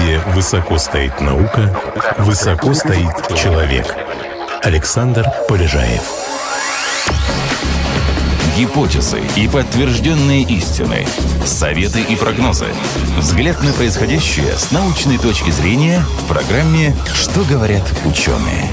Где высоко стоит наука, высоко стоит человек. Александр Полежаев. Гипотезы и подтвержденные истины. Советы и прогнозы. Взгляд на происходящее с научной точки зрения в программе «Что говорят ученые».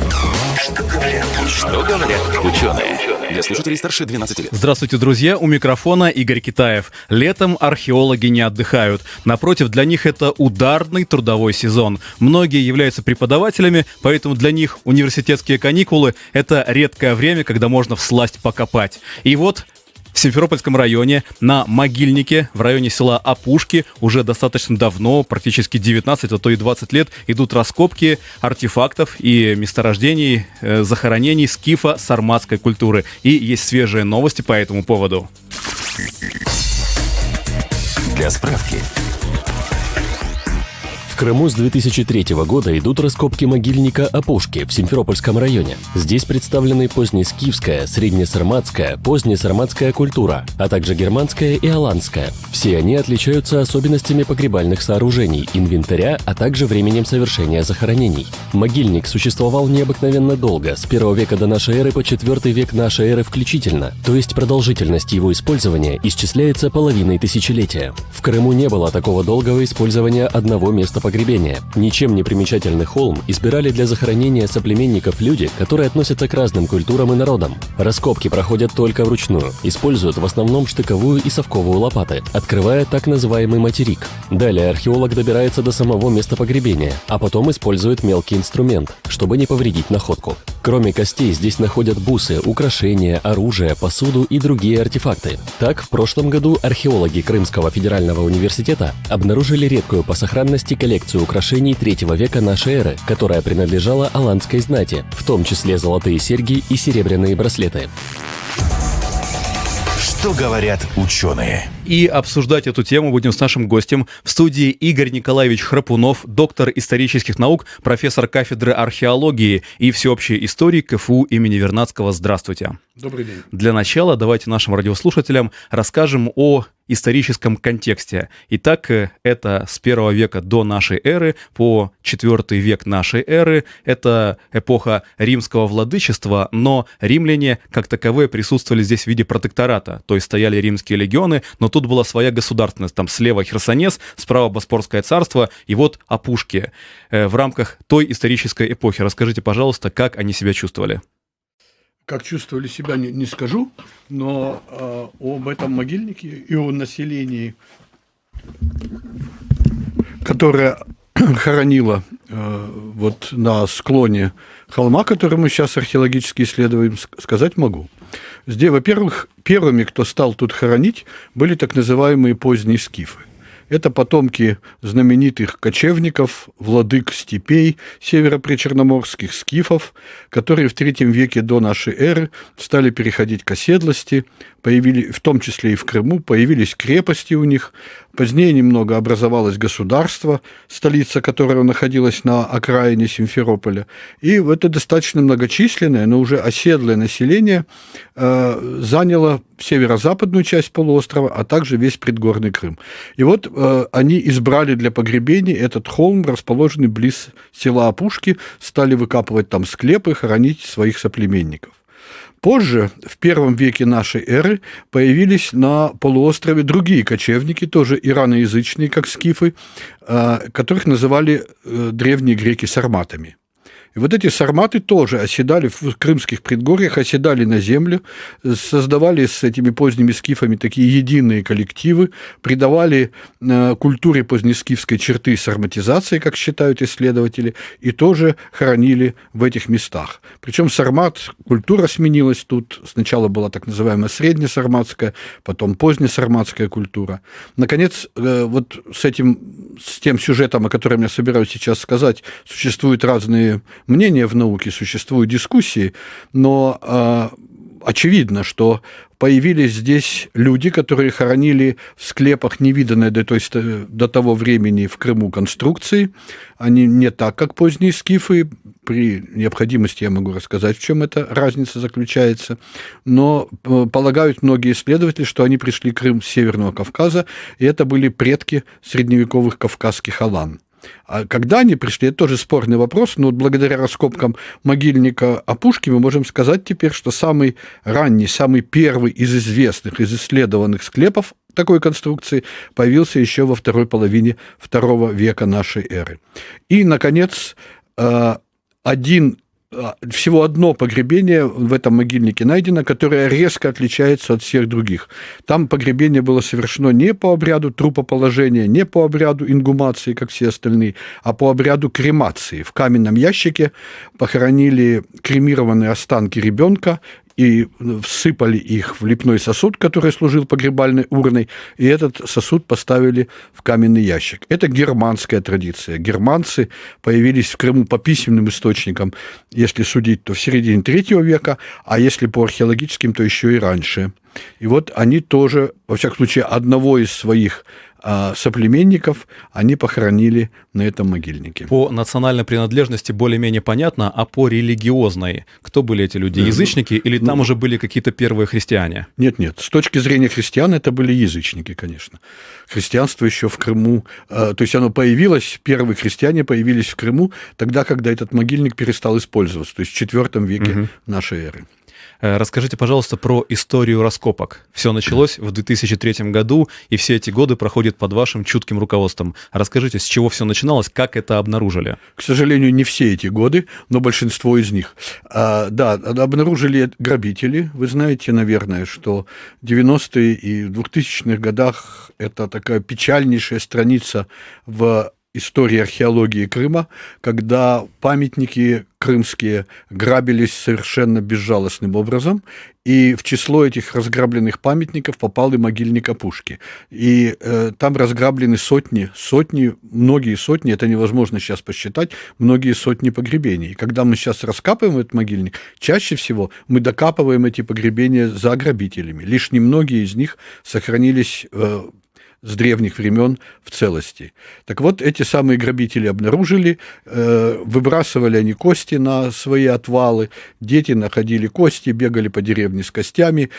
Что говорят ученые? Для слушателей старше 12 лет. Здравствуйте, друзья! У микрофона Игорь Китаев. Летом археологи не отдыхают. Напротив, для них это ударный трудовой сезон. Многие являются преподавателями, поэтому для них университетские каникулы – это редкое время, когда можно всласть покопать. И вот в Симферопольском районе, на могильнике, в районе села Опушки, уже достаточно давно, практически 19, а то и 20 лет, идут раскопки артефактов и месторождений, захоронений скифо-сарматской культуры. И есть свежие новости по этому поводу. Для справки. В Крыму с 2003 года идут раскопки могильника Опушки в Симферопольском районе. Здесь представлены позднескифская, среднесарматская, позднесарматская культура, а также германская и аланская. Все они отличаются особенностями погребальных сооружений, инвентаря, а также временем совершения захоронений. Могильник существовал необыкновенно долго, с 1 века до нашей эры по 4 век нашей эры включительно, то есть продолжительность его использования исчисляется половиной тысячелетия. В Крыму не было такого долгого использования одного места погребения. Ничем не примечательный холм избирали для захоронения соплеменников люди, которые относятся к разным культурам и народам. Раскопки проходят только вручную, используют в основном штыковую и совковую лопаты, открывая так называемый материк. Далее археолог добирается до самого места погребения, а потом использует мелкий инструмент, чтобы не повредить находку. Кроме костей здесь находят бусы, украшения, оружие, посуду и другие артефакты. Так, в прошлом году археологи Крымского федерального университета обнаружили редкую по сохранности коллекцию украшений 3 века нашей эры, которая принадлежала аланской знати, в том числе золотые серьги и серебряные браслеты. Что говорят ученые? И обсуждать эту тему будем с нашим гостем в студии Игорь Николаевич Храпунов, доктор исторических наук, профессор кафедры археологии и всеобщей истории КФУ имени Вернадского. Здравствуйте. Добрый день. Для начала давайте нашим радиослушателям расскажем о историческом контексте. Итак, это с 1 века до нашей эры по 4 век нашей эры. Это эпоха римского владычества, но римляне как таковые присутствовали здесь в виде протектората. То есть стояли римские легионы, но тут была своя государственность. Там слева Херсонес, справа Боспорское царство и вот Опушки. В рамках той исторической эпохи расскажите, пожалуйста, как они себя чувствовали. Как чувствовали себя, не скажу, но об этом могильнике и о населении, которое хоронило вот на склоне холма, который мы сейчас археологически исследуем, сказать могу. Здесь, во-первых, первыми, кто стал тут хоронить, были так называемые поздние скифы. Это потомки знаменитых кочевников, владык степей, северопричерноморских скифов, которые в III веке до нашей эры стали переходить к оседлости, в том числе и в Крыму, появились крепости у них. Позднее немного образовалось государство, столица которого находилась на окраине Симферополя. И это достаточно многочисленное, но уже оседлое население заняло северо-западную часть полуострова, а также весь предгорный Крым. И вот они избрали для погребений этот холм, расположенный близ села Опушки, стали выкапывать там склепы, хоронить своих соплеменников. Позже, в I веке нашей эры, появились на полуострове другие кочевники, тоже ираноязычные, как скифы, которых называли древние греки сарматами. И вот эти сарматы тоже оседали в крымских предгорьях, оседали на землю, создавали с этими поздними скифами такие единые коллективы, придавали культуре позднескифской черты сарматизации, как считают исследователи, и тоже хоронили в этих местах. Причем сармат, культура сменилась тут. Сначала была так называемая среднесарматская, потом позднесарматская культура. Наконец, вот с тем сюжетом, о котором я собираюсь сейчас сказать, существуют разные мнения в науке, существуют дискуссии, но очевидно, что появились здесь люди, которые хоронили в склепах невиданной до того времени в Крыму конструкции. Они не так, как поздние скифы. При необходимости я могу рассказать, в чем эта разница заключается. Но полагают многие исследователи, что они пришли в Крым с Северного Кавказа, и это были предки средневековых кавказских алан. А когда они пришли, это тоже спорный вопрос, но вот благодаря раскопкам могильника Опушки мы можем сказать теперь, что самый ранний, самый первый из известных, из исследованных склепов такой конструкции появился еще во второй половине II века нашей эры. И, наконец, всего одно погребение в этом могильнике найдено, которое резко отличается от всех других. Там погребение было совершено не по обряду трупоположения, не по обряду ингумации, как все остальные, а по обряду кремации. В каменном ящике похоронили кремированные останки ребенка и всыпали их в лепной сосуд, который служил погребальной урной, и этот сосуд поставили в каменный ящик. Это германская традиция. Германцы появились в Крыму по письменным источникам, если судить, то в середине III века, а если по археологическим, то еще и раньше. И вот они тоже, во всяком случае, одного из своих соплеменников они похоронили на этом могильнике. По национальной принадлежности более-менее понятно, а по религиозной кто были эти люди? Язычники или там уже были какие-то первые христиане? Нет. С точки зрения христиан это были язычники, конечно. Христианство еще в Крыму, то есть оно появилось, первые христиане появились в Крыму тогда, когда этот могильник перестал использоваться, то есть в IV веке нашей эры. Расскажите, пожалуйста, про историю раскопок. Все началось в 2003 году, и все эти годы проходят под вашим чутким руководством. Расскажите, с чего все начиналось, как это обнаружили? К сожалению, не все эти годы, но большинство из них. Да, обнаружили грабители. Вы знаете, наверное, что 90-е и 2000-х годах это такая печальнейшая страница в истории археологии Крыма, когда памятники крымские грабились совершенно безжалостным образом, и в число этих разграбленных памятников попал и могильник Опушки. И там разграблены многие сотни, это невозможно сейчас посчитать, многие сотни погребений. И когда мы сейчас раскапываем этот могильник, чаще всего мы докапываем эти погребения за грабителями. Лишь немногие из них сохранились с древних времен в целости. Так вот, эти самые грабители обнаружили, выбрасывали они кости на свои отвалы, дети находили кости, бегали по деревне с костями.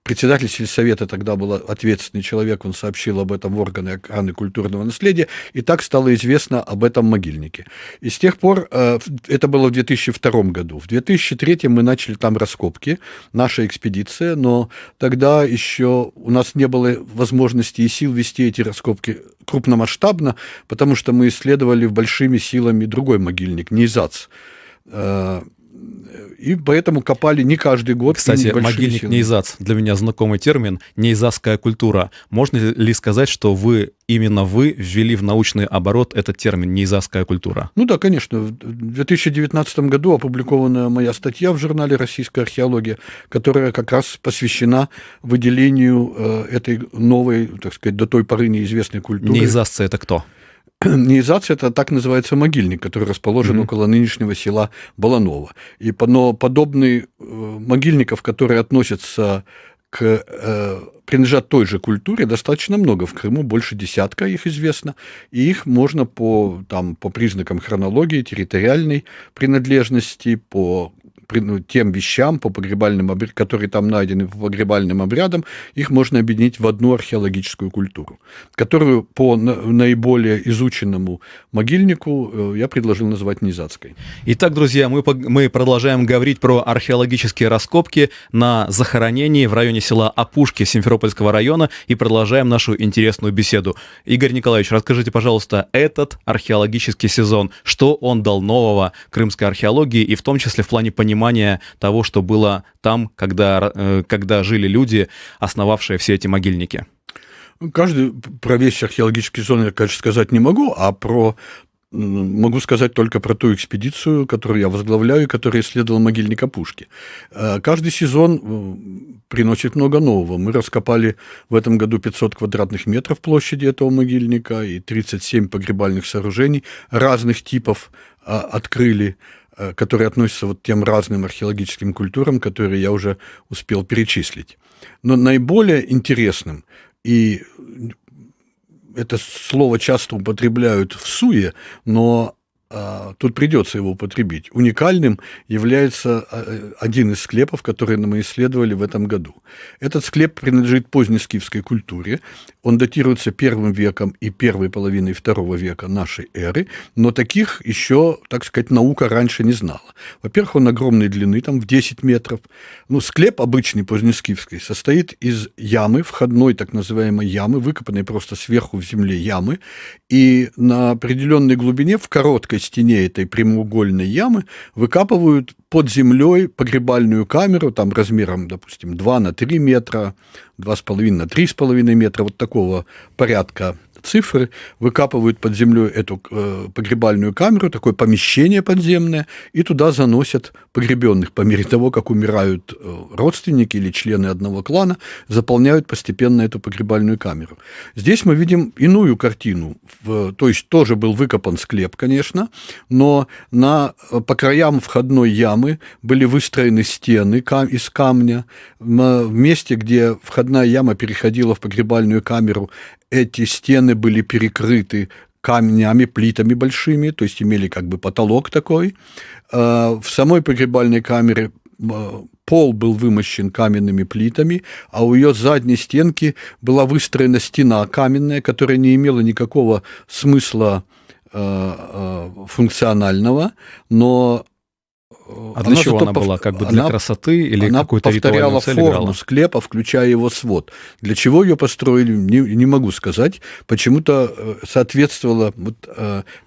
Председатель сельсовета тогда был ответственный человек, он сообщил об этом в органы охраны культурного наследия, и так стало известно об этом могильнике. И с тех пор, это было в 2002 году, в 2003 мы начали там раскопки, наша экспедиция, но тогда еще у нас не было возможности и сил вести эти раскопки крупномасштабно, потому что мы исследовали большими силами другой могильник, Нейзац. И поэтому копали не каждый год. Кстати, могильник Нейзац, для меня знакомый термин, нейзацкая культура. Можно ли сказать, что именно вы ввели в научный оборот этот термин нейзацкая культура? Ну да, конечно. В 2019 году опубликована моя статья в журнале «Российская археология», которая как раз посвящена выделению этой новой, так сказать, до той поры неизвестной культуры. Нейзаццы — это кто? Нейзац – это так называется могильник, который расположен около нынешнего села Баланово. Но подобные могильников, которые относятся принадлежат той же культуре, достаточно много в Крыму, больше десятка их известно, и их можно по признакам хронологии, территориальной принадлежности, по тем вещам, которые там найдены по погребальным обрядам, их можно объединить в одну археологическую культуру, которую по наиболее изученному могильнику я предложил назвать нейзацкой. Итак, друзья, мы продолжаем говорить про археологические раскопки на захоронении в районе села Опушки Симферопольского района и продолжаем нашу интересную беседу. Игорь Николаевич, расскажите, пожалуйста, этот археологический сезон, что он дал нового крымской археологии и в том числе в плане понимания того, что было там, когда жили люди, основавшие все эти могильники? Про весь археологический сезон я, конечно, сказать не могу, могу сказать только про ту экспедицию, которую я возглавляю, которая исследовала могильник Опушки. Каждый сезон приносит много нового. Мы раскопали в этом году 500 квадратных метров площади этого могильника и 37 погребальных сооружений разных типов открыли, которые относятся вот к тем разным археологическим культурам, которые я уже успел перечислить. Но наиболее интересным, и это слово часто употребляют всуе, но тут придется его употребить. Уникальным является один из склепов, который мы исследовали в этом году. Этот склеп принадлежит позднескифской культуре. Он датируется первым веком и первой половиной второго века нашей эры, но таких еще, так сказать, наука раньше не знала. Во-первых, он огромной длины, там в 10 метров. Склеп обычный позднескифский состоит из ямы, входной так называемой ямы, выкопанной просто сверху в земле ямы, и на определенной глубине в короткой стене этой прямоугольной ямы выкапывают под землей погребальную камеру, там размером, допустим, 2 на 3 метра, 2,5 на 3,5 метра, вот такого порядка цифры, выкапывают под землей эту погребальную камеру, такое помещение подземное, и туда заносят погребенных. По мере того, как умирают родственники или члены одного клана, заполняют постепенно эту погребальную камеру. Здесь мы видим иную картину. То есть тоже был выкопан склеп, конечно, но по краям входной ямы были выстроены стены из камня. В месте, где входная яма переходила в погребальную камеру, эти стены были перекрыты камнями, плитами большими, то есть имели как бы потолок такой. В самой погребальной камере пол был вымощен каменными плитами, а у ее задней стенки была выстроена стена каменная, которая не имела никакого смысла функционального, но... А для чего она была? Как бы для красоты или какую-то ритуальную цель играла? Она повторяла форму склепа, включая его свод. Для чего ее построили, не могу сказать. Почему-то соответствовало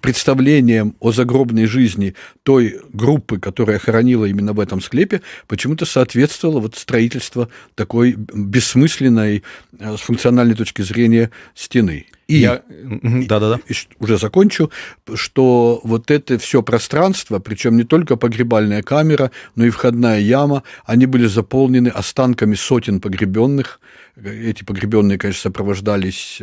представлениям о загробной жизни той группы, которая хоронила именно в этом склепе, почему-то соответствовало строительство такой бессмысленной с функциональной точки зрения стены. И уже закончу, что вот это все пространство, причем не только погребальная камера, но и входная яма, они были заполнены останками сотен погребенных. Эти погребенные, конечно, сопровождались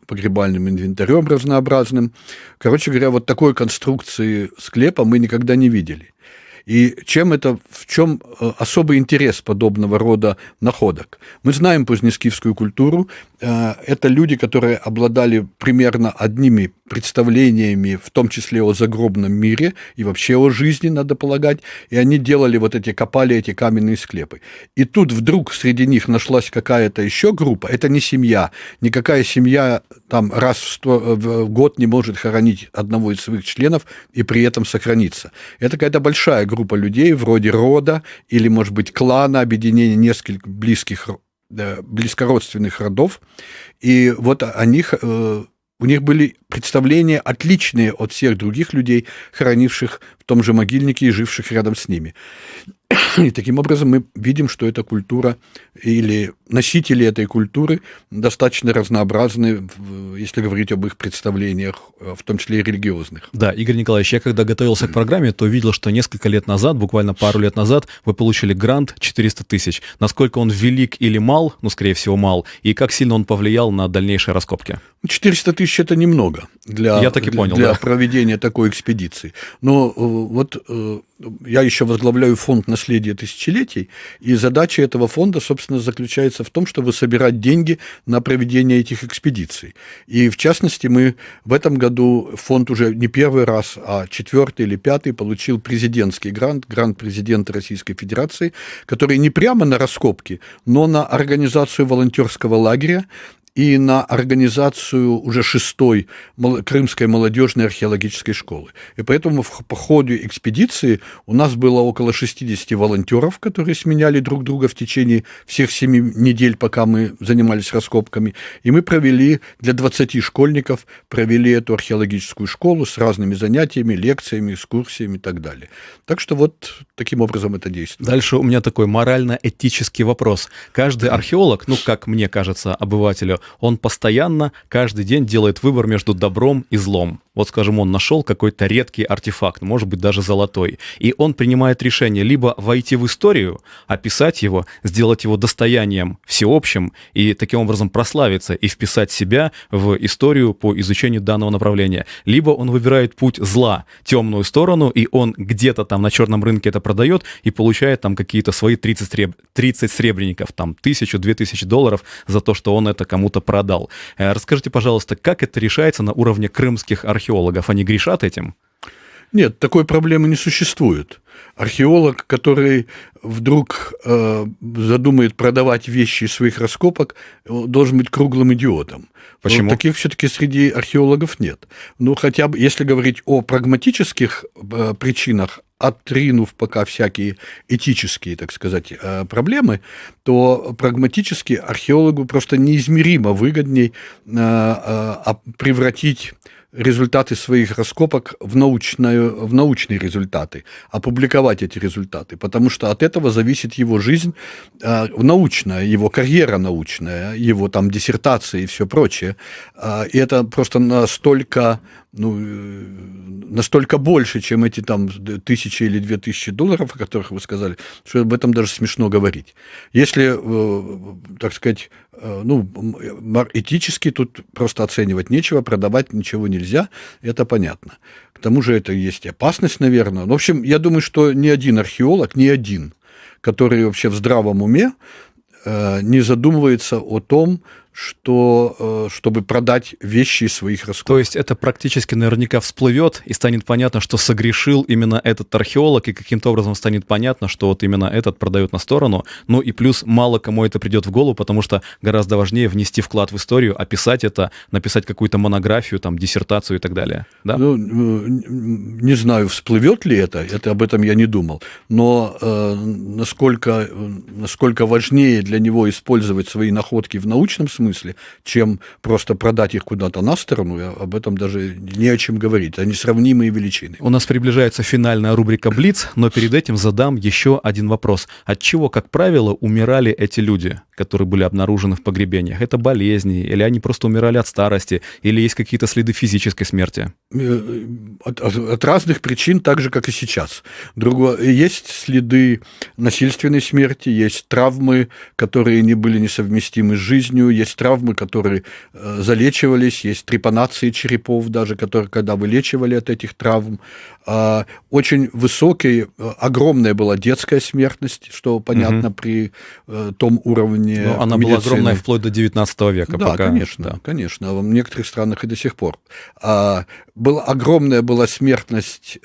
погребальным инвентарем разнообразным. Короче говоря, вот такой конструкции склепа мы никогда не видели. И в чем особый интерес подобного рода находок? Мы знаем позднескифскую культуру. Это люди, которые обладали примерно одними представлениями, в том числе о загробном мире и вообще о жизни, надо полагать. И они копали эти каменные склепы. И тут вдруг среди них нашлась какая-то еще группа. Это не семья. Никакая семья там раз в год не может хоронить одного из своих членов и при этом сохраниться. Это какая-то большая группа людей, вроде рода или, может быть, клана, объединения нескольких близкородственных родов. И вот у них были представления, отличные от всех других людей, хоронивших в том же могильнике и живших рядом с ними. И таким образом мы видим, что эта культура или носители этой культуры достаточно разнообразны, если говорить об их представлениях, в том числе и религиозных. Да, Игорь Николаевич, я когда готовился к программе, то видел, что несколько лет назад, буквально пару лет назад, вы получили грант 400 тысяч. Насколько он велик или мал, скорее всего, мал, и как сильно он повлиял на дальнейшие раскопки? 400 тысяч – это немного для проведения такой экспедиции. Но я еще возглавляю фонд наследия тысячелетий, и задача этого фонда, собственно, заключается в том, чтобы собирать деньги на проведение этих экспедиций. И, в частности, мы в этом году фонд уже не первый раз, а 4-й или 5-й получил президентский грант президента Российской Федерации, который не прямо на раскопки, но на организацию волонтерского лагеря и на организацию уже 6-й Крымской молодежной археологической школы. И поэтому по ходу экспедиции у нас было около 60 волонтеров, которые сменяли друг друга в течение всех 7 недель, пока мы занимались раскопками. И мы провели для 20 школьников эту археологическую школу с разными занятиями, лекциями, экскурсиями и так далее. Так что вот таким образом это действует. Дальше у меня такой морально-этический вопрос. Каждый археолог, как мне кажется, обывателю, он постоянно, каждый день делает выбор между добром и злом. Вот, скажем, он нашел какой-то редкий артефакт, может быть, даже золотой, и он принимает решение либо войти в историю, описать его, сделать его достоянием всеобщим и таким образом прославиться и вписать себя в историю по изучению данного направления, либо он выбирает путь зла, темную сторону, и он где-то там на черном рынке это продает и получает там какие-то свои 30 сребреников, там 1000-2000 долларов за то, что он это кому-то продал. Расскажите, пожалуйста, как это решается на уровне крымских археологов? Они грешат этим? Нет, такой проблемы не существует. Археолог, который вдруг задумает продавать вещи из своих раскопок, должен быть круглым идиотом. Почему? Но таких все-таки среди археологов нет. Ну, хотя бы, если говорить о прагматических причинах, отринув пока всякие этические, так сказать, проблемы, то прагматически археологу просто неизмеримо выгодней превратить результаты своих раскопок в научные результаты, опубликовать эти результаты, потому что от этого зависит его жизнь научная, его карьера научная, его там диссертации и все прочее. И это просто настолько больше, чем эти там 1000 или 2000 долларов, о которых вы сказали, что об этом даже смешно говорить. Если, так сказать, этически тут просто оценивать нечего, продавать ничего нельзя, это понятно. К тому же это есть опасность, наверное. В общем, я думаю, что ни один археолог, который вообще в здравом уме, не задумывается о том, чтобы продать вещи из своих раскопок. То есть это практически наверняка всплывет, и станет понятно, что согрешил именно этот археолог, и каким-то образом станет понятно, что вот именно этот продает на сторону. Ну и плюс мало кому это придет в голову, потому что гораздо важнее внести вклад в историю, описать это, написать какую-то монографию, там, диссертацию и так далее. Да? Не знаю, всплывет ли это об этом я не думал, но насколько важнее для него использовать свои находки в научном смысле, чем просто продать их куда-то на сторону, об этом даже не о чем говорить. Они сравнимые величины. У нас приближается финальная рубрика «Блиц», но перед этим задам еще один вопрос. От чего, как правило, умирали эти люди, которые были обнаружены в погребениях? Это болезни, или они просто умирали от старости, или есть какие-то следы физической смерти? От разных причин, так же, как и сейчас. Есть следы насильственной смерти, есть травмы, которые не были несовместимы с жизнью, есть травмы, которые залечивались, есть трепанации черепов даже, которые, когда вылечивали от этих травм. Очень огромная была детская смертность, что понятно при том уровне медицины. Она была огромная вплоть до 19 века. Да, пока. Конечно. В некоторых странах и до сих пор. Огромная была смертность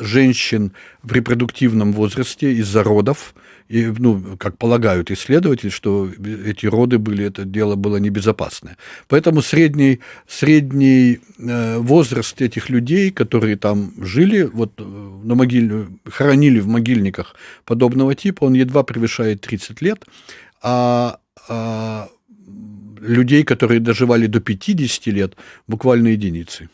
женщин в репродуктивном возрасте из-за родов. И, как полагают исследователи, что эти роды это дело было небезопасное. Поэтому средний возраст этих людей, которые там жили, хоронили в могильниках подобного типа, он едва превышает 30 лет, а людей, которые доживали до 50 лет, буквально единицы.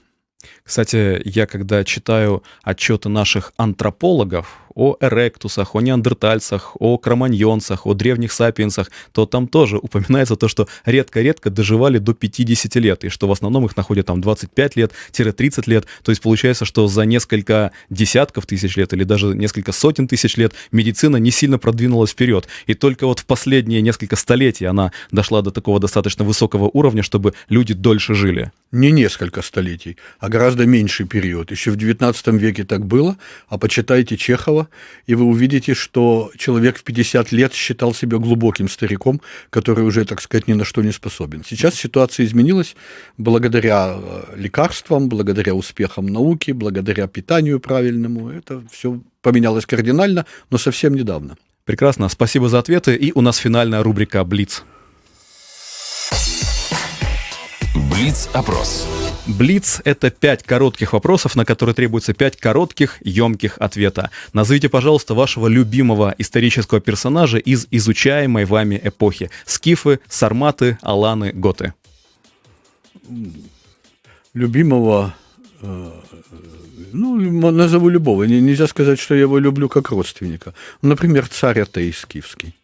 Кстати, я когда читаю отчеты наших антропологов о эректусах, о неандертальцах, о кроманьонцах, о древних сапиенсах, то там тоже упоминается то, что редко-редко доживали до 50 лет, и что в основном их находят там 25 лет-30 лет. То есть получается, что за несколько десятков тысяч лет или даже несколько сотен тысяч лет медицина не сильно продвинулась вперед. И только вот в последние несколько столетий она дошла до такого достаточно высокого уровня, чтобы люди дольше жили. Не несколько столетий, а гораздо меньший период. Еще в XIX веке так было, а почитайте Чехова, и вы увидите, что человек в 50 лет считал себя глубоким стариком, который уже, так сказать, ни на что не способен. Сейчас ситуация изменилась благодаря лекарствам, благодаря успехам науки, благодаря питанию правильному. Это все поменялось кардинально, но совсем недавно. Прекрасно, спасибо за ответы, и у нас финальная рубрика «Блиц». Блиц-опрос. Блиц — это 5 коротких вопросов, на которые требуется 5 коротких, емких ответа. Назовите, пожалуйста, вашего любимого исторического персонажа из изучаемой вами эпохи. Скифы, сарматы, аланы, готы. Любимого... назову любого. Нельзя сказать, что я его люблю как родственника. Например, царь Атей скифский.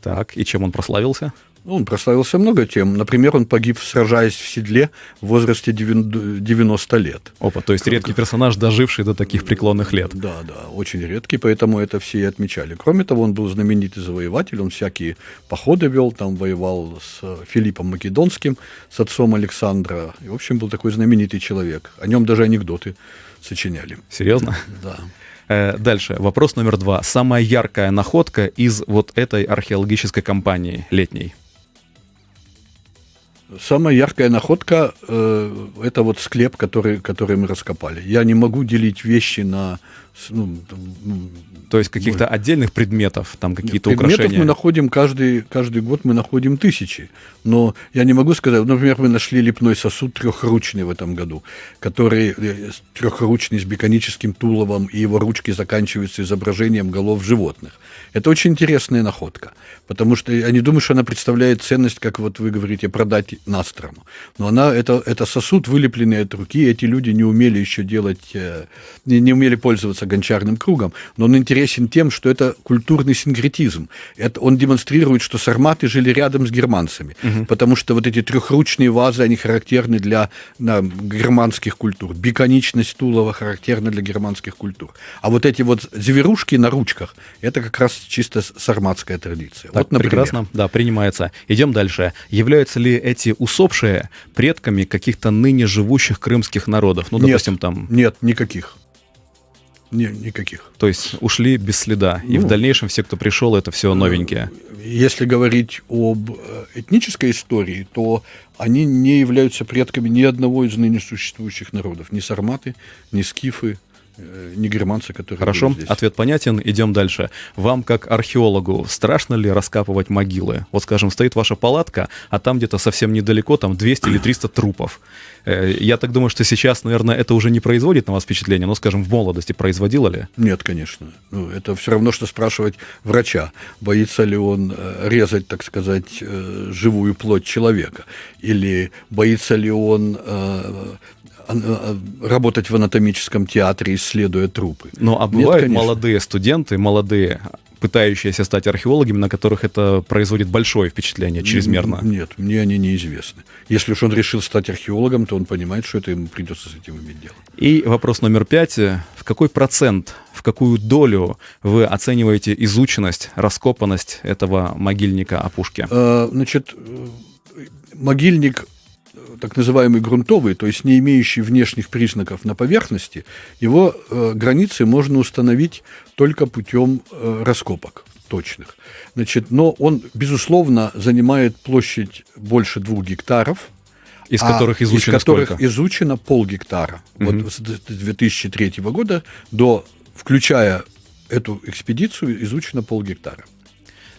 Так, и чем он прославился? Он прославился много тем. Например, он погиб, сражаясь в седле в возрасте 90 лет. Опа, то есть редкий персонаж, доживший до таких преклонных лет. Да, очень редкий, поэтому это все и отмечали. Кроме того, он был знаменитый завоеватель, он всякие походы вел, там воевал с Филиппом Македонским, с отцом Александра. И, в общем, был такой знаменитый человек. О нем даже анекдоты сочиняли. Серьезно? Да. Дальше, вопрос номер 2. Самая яркая находка из вот этой археологической кампании летней? Самая яркая находка это вот склеп, который мы раскопали. Я не могу делить вещи на... То есть каких-то отдельных предметов, там какие-то предметов украшения? мы находим каждый год, мы находим тысячи. Но я не могу сказать, например, мы нашли лепной сосуд трехручный в этом году, который трехручный с биконическим туловом, и его ручки заканчиваются изображением голов животных. Это очень интересная находка, потому что я не думаю, что она представляет ценность, как вот вы говорите, продать на страну. Но это сосуд, вылепленный от руки, эти люди не умели еще делать, не умели пользоваться гончарным кругом, но он интересен тем, что это культурный синкретизм. Он демонстрирует, что сарматы жили рядом с германцами, потому что вот эти трехручные вазы, они характерны для германских культур. Биконичность тулова характерна для германских культур. А вот эти вот зверушки на ручках, это как раз чисто сарматская традиция. Так, вот, например. прекрасно, да, принимается. Идем дальше. Являются ли эти усопшие предками каких-то ныне живущих крымских народов? Ну, допустим, там... Нет, никаких. Никаких. То есть ушли без следа, и в дальнейшем все, кто пришел, это все новенькие. Если говорить об этнической истории, то они не являются предками ни одного из ныне существующих народов. Ни сарматы, ни скифы, ни германцы, которые Хорошо, были здесь. ответ понятен, идем дальше. Вам, как археологу, страшно ли раскапывать могилы? Вот, скажем, стоит ваша палатка, а там где-то совсем недалеко, там 200 или 300 трупов. Я так думаю, что сейчас, наверное, это уже не производит на вас впечатление, но, скажем, в молодости производило ли? Нет, конечно. Это все равно, что спрашивать врача, боится ли он резать, так сказать, живую плоть человека, или боится ли он работать в анатомическом театре, исследуя трупы. Ну, а бывают молодые студенты, пытающиеся стать археологами, на которых это производит большое впечатление, чрезмерно? Нет, мне они неизвестны. Если уж он решил стать археологом, то он понимает, что это ему придется с этим иметь дело. И вопрос номер 5. В какой процент, в какую долю вы оцениваете изученность, раскопанность этого могильника Опушки? Значит, могильник так называемый грунтовый, то есть не имеющий внешних признаков на поверхности, его границы можно установить только путем раскопок точных. Значит, но он, безусловно, занимает площадь больше 2 гектаров, из которых изучено сколько? Изучено полгектара. Вот с 2003 года включая эту экспедицию, изучено полгектара.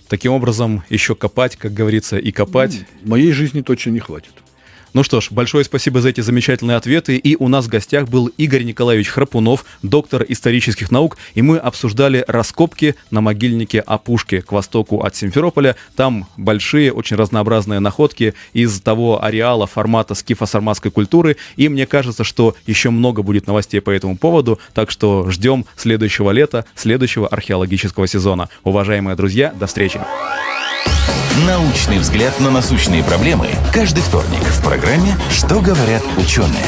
Таким образом, еще копать, как говорится, и копать. Моей жизни точно не хватит. Ну что ж, большое спасибо за эти замечательные ответы. И у нас в гостях был Игорь Николаевич Храпунов, доктор исторических наук. И мы обсуждали раскопки на могильнике Опушки к востоку от Симферополя. Там большие, очень разнообразные находки из того ареала, формата скифо-сарматской культуры. И мне кажется, что еще много будет новостей по этому поводу. Так что ждем следующего лета, следующего археологического сезона. Уважаемые друзья, до встречи. Научный взгляд на насущные проблемы каждый вторник в программе «Что говорят ученые».